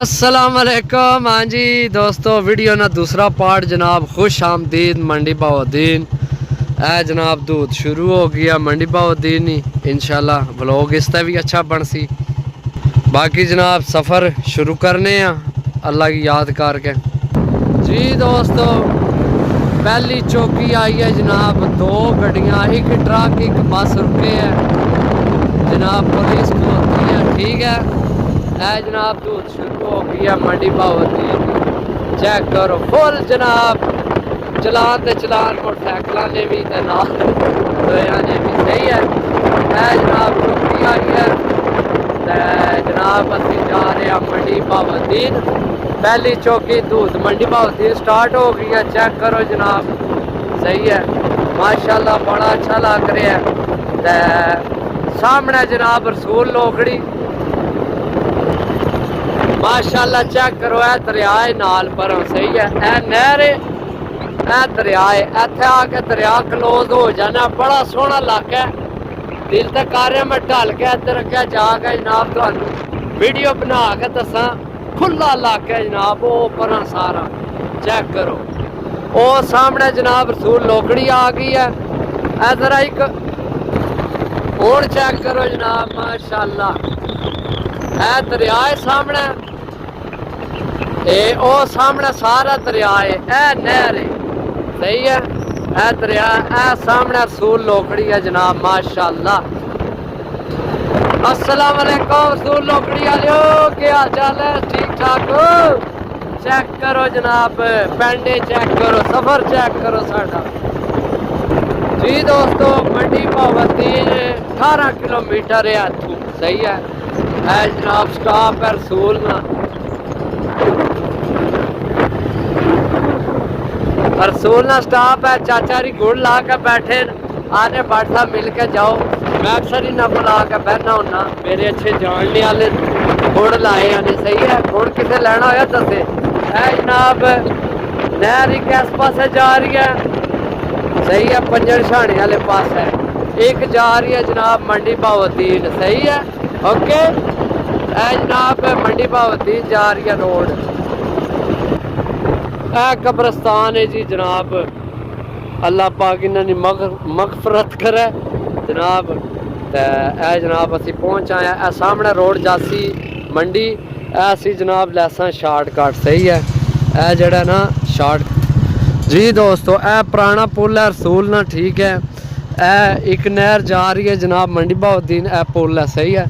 अस्सलाम वालेकुम। हाँ जी दोस्तों, वीडियो ना दूसरा पार्ट जनाब खुश आमदीद मंडी बहाउद्दीन। है जनाब दूध शुरू हो गया मंडी बहाउद्दीन ही, इंशाल्लाह व्लॉग इसका भी अच्छा बन सी। बाकी जनाब सफ़र शुरू करने अल्लाह की याद करके। जी दोस्तों, पहली चौकी आई है जनाब, दो गड्डियाँ, एक ट्रक एक बस रुके है जनाब, पुलिस खलोती है। ठीक है जनाब दूध शुरू हो गया मंडी बहाउद्दीन। चेक करो फुल जनाब, चलान ते चलान मोटरसाइकिल ने भी ते नाल ने भी। सही है जनाब, चौकी आई है जनाब, असं जा रहे हैं मंडी बहाउद्दीन। पहली चौकी दूध मंडी बहाउद्दीन स्टार्ट हो गई है। चेक करो जनाब, सही है माशाल्लाह, बड़ा अच्छा लग रहा है। सामने जनाब रसूल लोकड़ी माशाल्लाह, चेक करो है दरिया नाल पर। सही है नहर है दरिया, इतने आके दरिया क्लोज हो जाना। बड़ा सोहना इलाका है, दिल तक कार्य में ढल के इधर अगे जाके जनाब तुहानू वीडियो बना के दसा। खुला इलाका है जनाब, वो पर सारा चेक करो। वो सामने जनाब रसूल लोकड़ी आ गई है। इधर एक और चेक करो जनाब, माशाल्लाह है दरिया सामने, ओ सामने सारा दरिया है नहर है। सही है दरिया सामने रसूल लोकड़ी है जनाब, माशाल्लाह। अस्सलाम वालेकुम रसूल लोकड़ी वाले, क्या हाल चाल है? ठीक ठाक हो? चेक करो जनाब, पेंडे चेक करो, सफर चेक करो साडा। जी दोस्तों, मंडी बहाउद्दीन 18 किलोमीटर है इथों। सही है जनाब, स्टॉप है रसूल ना। रसूल ना स्टॉप है, चाचा री गुड़ ला के बैठे आने बाठा मिल के जाओ। मैं अक्सर ही ना बुला के बहना होना, मेरे अच्छे जानने वाले गुड़ लाए आने। सही है, गुड़ किसे लेना हो दसे जनाब। नहर एक इस पास जा रही है, सही है पंजर छाने वाले पास है, एक जा रही है जनाब मंडी बहाउद्दीन। सही है ओके जनाब, मंडी बहाउद्दीन जा रही है रोड। कब्रस्तान है जी जनाब, अल्लाह पाक इन्होंने मगफरत करे जनाब। जनाब असी पहुँच आए सामने रोड जासी मंडी, असी जनाब लैसा शार्टकट। सही है जड़ा ना शार्ट। जी दोस्तों, पुराना पुल है रसूल ना। ठीक है एक नहर जा रही है जनाब मंडी बहाउद्दीन, पुल है। सही है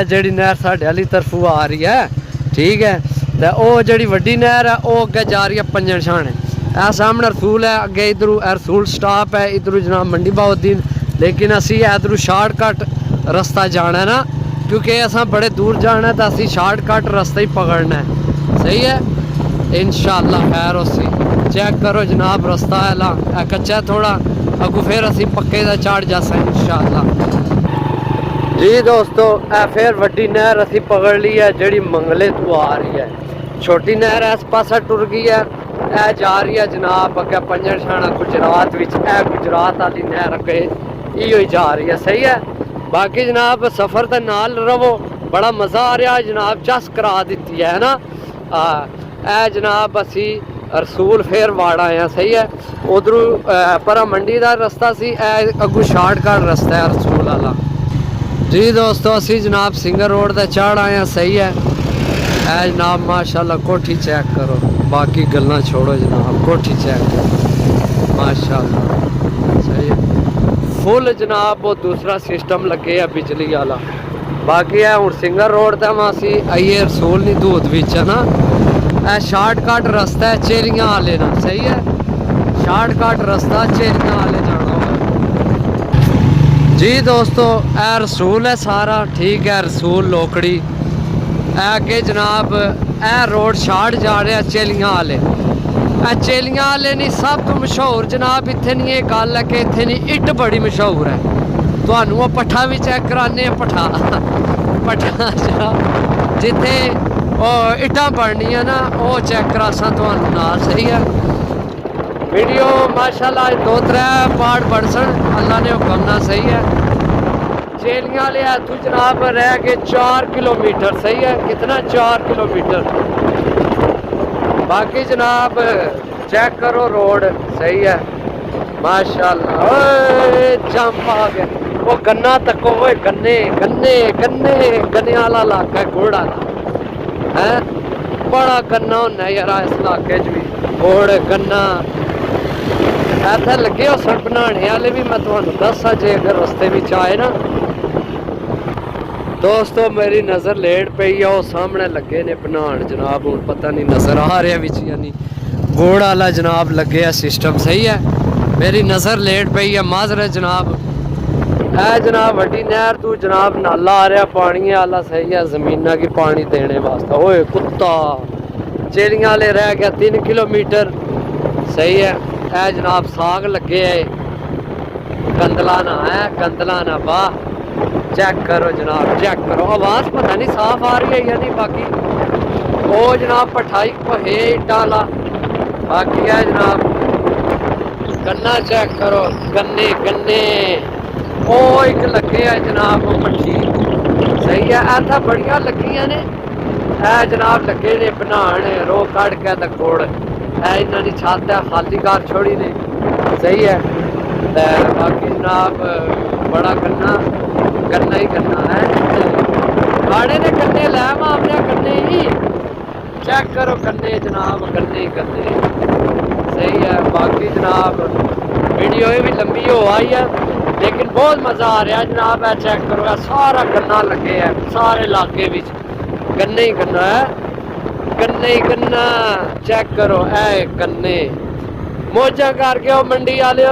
जड़ी नहर साढ़े वाली तरफों आ रही है। ठीक है तो वो जी वड्डी नहर है वो अगे जा रही है पंजन छाने। सामने रसूल है, अगे इधरों रसूल स्टॉप है, इधरों जनाब मंडी बहाउद्दीन। लेकिन असी इधरों शार्टकट रास्ता जाना है ना, क्योंकि असा बड़े दूर जाना है तो असी शार्टकट रास्ता ही पकड़ना है। सही है इंशाअल्लाह खैर उसी। चेक करो जनाब, रास्ता है ला कच्चा थोड़ा, अगू फिर असी पक्के का चढ़ जासा इंशाअल्लाह। जी दोस्तों, फिर वड्डी नहर असी पकड़ ली है जी मंगले तो आ रही है। छोटी नहर इस पासा टुर गई है, जा रही है जनाब अगे पंजर छाना गुजरात विच। गुजरात वाली नहर अगे इो ही जा रही है। सही है बाकी जनाब सफ़र तो नाल रवो, बड़ा मज़ा आ रहा है जनाब, चस करा दी है ना। जनाब असी रसूल फिर वाड़ आए हैं। सही है उधरों पर मंडी का रास्ता सी, अगू शार्टकट रास्ता है रसूल वाला। जी दोस्तों, असी जनाब सिंगर रोड पर चढ़ आए हैं। सही है जनाब माशाल्लाह, कोठी चेक करो, बाकी गल्लां छोड़ो जनाब, कोठी चेक करो माशाल्लाह। सही है फुल जनाब, वो दूसरा सिस्टम लगे है बिजली वाला। बाकी है हूँ सिंगर रोड तक असी आइए रसूल नहीं दूध बिच है ना। शार्टकट रास्ता है चेरियां वाले ना। सही है शार्टकट रास्ता चेरियां वाले जाना होगा। जी दोस्तों, रसूल है सारा। ठीक है रसूल लोकड़ी अगे जनाब, रोड शार्ट जा रहा चेलियां वाले। चेलियां वाले नहीं सब तो मशहूर जनाब इतने नहीं, ये गल है कि इतने नहीं इट बड़ी मशहूर है। तो वो पट्ठा भी चेक कराने, पट्ठा जिथे इटा बननिया ना वो चेक करासा तुहानू नाल। सही है वीडियो माशाल्लाह 2-3 पार्ट बन सन, अल्लाह ने हुक्म ना। सही है चेलियां वाले इतों जनाब रह गए 4 किलोमीटर। सही है, कितना 4 किलोमीटर। बाकी जनाब चेक करो रोड। सही है माशाल्लाह। ओए जंप आ गया। वो गन्ना तको, वो गन्ने गन्ने गन्ने गन्ने वाला इलाका है, गुड़ वाला है। बड़ा गन्ना होना यार इस इलाके च भी, गुड़ गन्ना। इत्थे लगे हो सन बनाने वाले भी, मैं तुहानू दसा जे अगर रस्ते में आए ना दोस्तों। मेरी नज़र लेट पई है, वो सामने लगे ने बनान जनाब। हूँ पता नहीं नज़र आ रहा बिच यानी गुड़ वाला जनाब लगे है सिस्टम। सही है, मेरी नज़र लेट पई है, माजरत जनाब। है जनाब वड्डी नहर तू जनाब नाला आ रहा पानी वाला। सही है, जमीना की पानी देने वास्ते। ओए कुत्ता चेलियां वाले रह गया 3 किलोमीटर। सही है, है जनाब साग लगे है, कंदलाना है, कंदलाना। वाह चेक करो जनाब, चेक करो। आवाज़ पता नहीं साफ आ रही है या नहीं। बाकी वो जनाब पठाई है ईटा वाला। बाकी है जनाब गन्ना चेक करो, गन्ने गन्ने। ओ एक लगे है जनाब मट्ठी। सही है, ऐसा बड़िया लगियां ने। है जनाब लगे ने बनान रो कड़ के ते गुड़। है इन्हों की छत है, खाली घर छोड़ी ने। सही है, बाकी जनाब बड़ा गन्ना गन्ना ही गन्ना है। गाड़े ने गन्ने लै मामले गन्ने ही चेक करो, गन्ने जनाब गन्ने ही गन्ने। सही है, बाकी जनाब वीडियो भी लंबी हो आई है लेकिन बहुत मज़ा आ रहा है जनाब। है चेक करो, सारा गन्ना लगे है, सारे इलाके में गन्ने ही गन्ना है, गन्ने ही गन्ना। चेक करो है गन्ने। मौजा करके आओ मंडी वाले,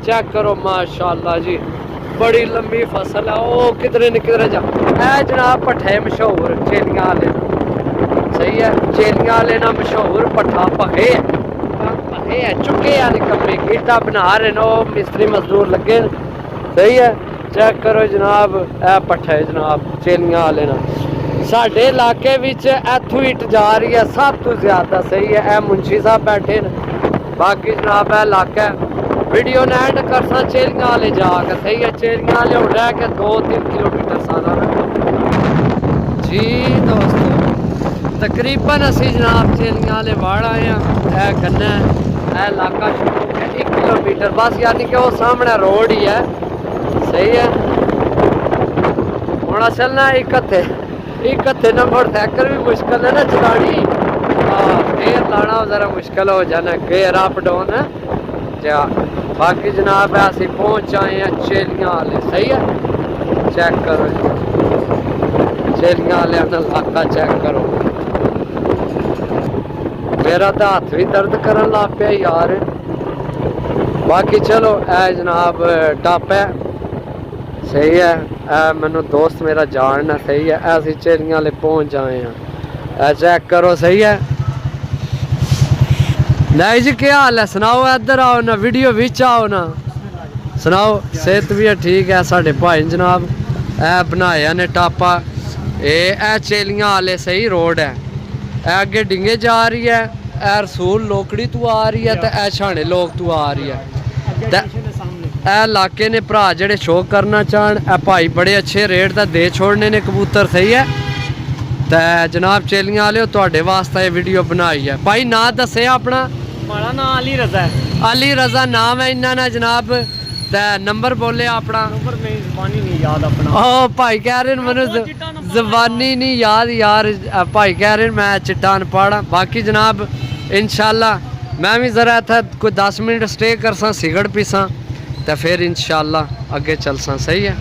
चेक करो माशाल्लाह जी, बड़ी लंबी फसल है। ओ किधरे न किधरे जा है जनाब पट्ठे मशहूर चेलियां वाले। सही है, चेलियां वाले ना मशहूर पट्ठा पखे है, चुके वाले कम्मे ईटा बना रहे नो, मिस्त्री मजदूर लगे। सही है, चेक करो जनाब ए पट्ठे जनाब चेलियां वाले ना। साडे इलाके विच इथों ईट जा रही है सब तो ज्यादा। सही है, ए मुंशी साहब बैठे न। बाकी जनाब है इलाका वीडियो ने एंड करसा चेलियां वाले जाकर। सही है, चेलियां वाले हूँ रह के 2-3 किलोमीटर सारा जी दोस्तों। तकरीबन असी जनाब चेलियां वाले वाड़ आए हैं। गन्ना है इलाका शुरू हो गया 1 किलोमीटर बस, यानी कि वो सामने रोड ही है। सही है, होना चलना एक हथे ना। मोटरसाइकिल भी मुश्किल है ना चलानी। गेयर लाना ज़रा मुश्किल हो जाना, गेयर अप डाउन है जा। बाकी जनाब है असी पहुँच आए हैं चेलियां वाले। सही है, चेक करो चेलियां वाले इलाका चेक करो। मेरा तो हाथ भी दर्द करन लग पिया यार। बाकी चलो ए जनाब टप है। सही है, मैनू दोस्त मेरा जानना। सही है, ऐसी चेलियां वाले पहुँच आए हैं। चेक करो। सही है, नहीं जी क्या हाल है सुनाओ। इधर आओ ना, वीडियो बिच आओ ना, सुनाओ। सेहत भी है ठीक है साढ़े भाई जनाब। ए बनाया ने टापा ए चेलियां वाले। सही रोड है, अगे डिंगे जा रही है, ए रसूल लोकड़ी तू आ रही है, तो ए छाने लोग तू आ रही है। ए इलाके ने भरा जेड़े शो करना चाहन, ए भाई बड़े अच्छे रेट का दे छोड़ने ने कबूतर। सही है, तो जनाब चेलियां वाले तुहाडे वास्ते वीडियो बनाई है। भाई ना दसे अपना? माड़ा ना अली रजा है। अली रजा नाम है इन्ना ना जनाब। नंबर बोले अपना? नंबर में ज़बानी नहीं याद अपना। ओ भाई कह रहे मैंने ज़बानी नहीं याद यार। भाई कह रहे मैं चिट्टा अनपढ़। बाकी जनाब इंशाल्लाह मैं भी ज़रा था कोई 10 मिनट स्टे करसा, सिगड़ पीसा, तो फिर इंशाल्लाह अगे चलसा। सही है।